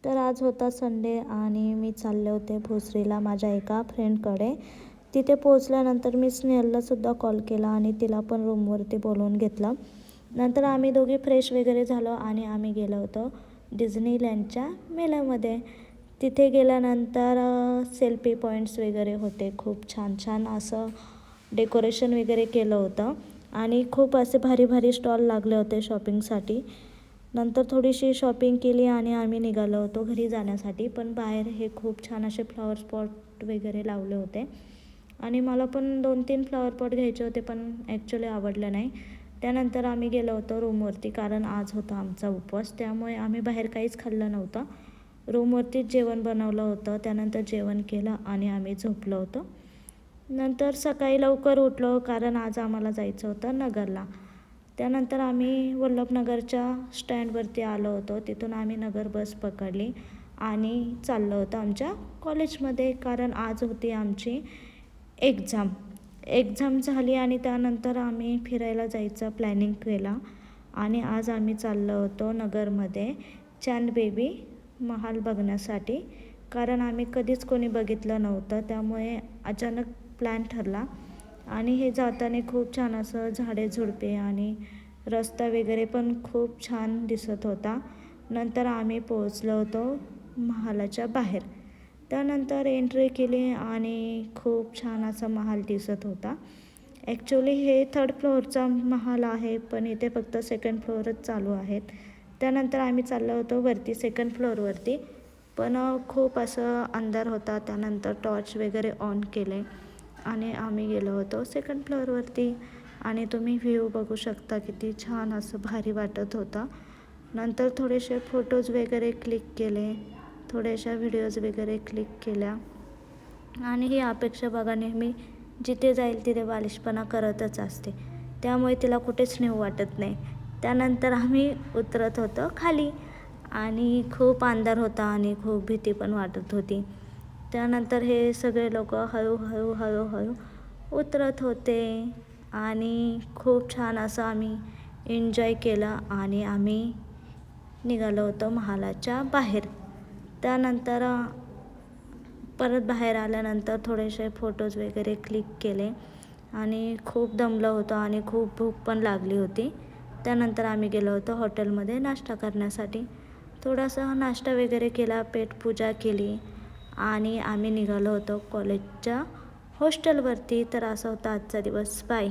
तर आज होता संडे आणि मी चालले होते भोसरीला माझ्या एका फ्रेंडकडे. तिथे पोहोचल्यानंतर मी स्नेहललासुद्धा कॉल केला आणि तिला पण रूमवरती बोलवून घेतलं. नंतर आम्ही दोघी फ्रेश वगैरे झालो आणि आम्ही गेलो होतो डिझनीलँडच्या मेळ्यामध्ये. तिथे गेल्यानंतर सेल्फी पॉईंट्स वगैरे होते. खूप छान छान असं डेकोरेशन वगैरे केलं होतं आणि खूप असे भारी भारी स्टॉल लागले होते शॉपिंगसाठी. नंतर थोडीशी शॉपिंग केली आणि आम्ही निघालो होतो घरी जाण्यासाठी. पण बाहेर हे खूप छान असे फ्लॉवर स्पॉट वगैरे लावले होते आणि मला पण 2-3 फ्लॉवर पॉट घ्यायचे होते, पण ॲक्च्युली आवडलं नाही. त्यानंतर आम्ही गेलो होतो रूमवरती, कारण आज होता आमचा उपवास. त्यामुळे आम्ही बाहेर काहीच खाल्लं नव्हतं. रूमवरतीच जेवण बनवलं होतं. त्यानंतर जेवण केलं आणि आम्ही झोपलो होतो. नंतर सकाळी लवकर उठलो, कारण आज आम्हाला जायचं होतं नगरला. त्यानंतर आम्ही वल्लभनगरच्या स्टँडवरती आलो होतो. तिथून आम्ही नगर बस पकडली आणि चाललो होतो आमच्या कॉलेजमध्ये, कारण आज होती आमची एक्झाम झाली आणि त्यानंतर आम्ही फिरायला जायचं प्लॅनिंग केला आणि आज आम्ही चाललो होतो नगरमध्ये चांद बेबी महाल बघण्यासाठी, कारण आम्ही कधीच कोणी बघितलं नव्हतं. त्यामुळे अचानक प्लॅन ठरला आणि हे जाताना खूप छान असं झाडे झुडपे आणि रस्ता वगैरे पण खूप छान दिसत होता. नंतर आम्ही पोहोचलो होतो महालाच्या बाहेर. त्यानंतर एंट्री केली आणि खूप छान असा महाल दिसत होता. ॲक्च्युली हे 3rd फ्लोअरचा महाल आहे, पण इथे फक्त 2nd फ्लोअरच चालू आहेत. त्यानंतर आम्ही चाललो होतो वरती 2nd फ्लोअरवरती, पण खूप असं अंधार होता. त्यानंतर टॉर्च वगैरे ऑन केले आणि आम्ही गेलो होतो 2nd फ्लोअरवरती आणि तुम्ही व्ह्यू बघू शकता किती छान असं भारी वाटत होतं. नंतर थोडेसे फोटोज वगैरे क्लिक केले, थोड्याशा व्हिडिओज वगैरे क्लिक केल्या आणि ही अपेक्षा बघा नेहमी जिथे जाईल तिथे बालिशपणा करतच असते, त्यामुळे तिला कुठेच नेऊ वाटत नाही. त्यानंतर आम्ही उतरत होतो खाली आणि खूप अंधार होता आणि खूप भीती पण वाटत होती. त्यानंतर हे सगळे लोक हळूहळू उतरत होते आणि खूप छान असं आम्ही एन्जॉय केलं आणि आम्ही निघालो होतो महालाच्या बाहेर. त्यानंतर परत बाहेर आल्यानंतर थोडेसे फोटोज वगैरे क्लिक केले आणि खूप दमलं होतं आणि खूप भूक पण लागली होती. त्यानंतर आम्ही गेलो होतो हॉटेलमध्ये नाश्ता करण्यासाठी. थोडासा नाश्ता वगैरे केला, पेटपूजा केली आणि आम्ही निघालो होतो कॉलेजच्या हॉस्टेलवरती. तर असा होता आजचा दिवस. बाय.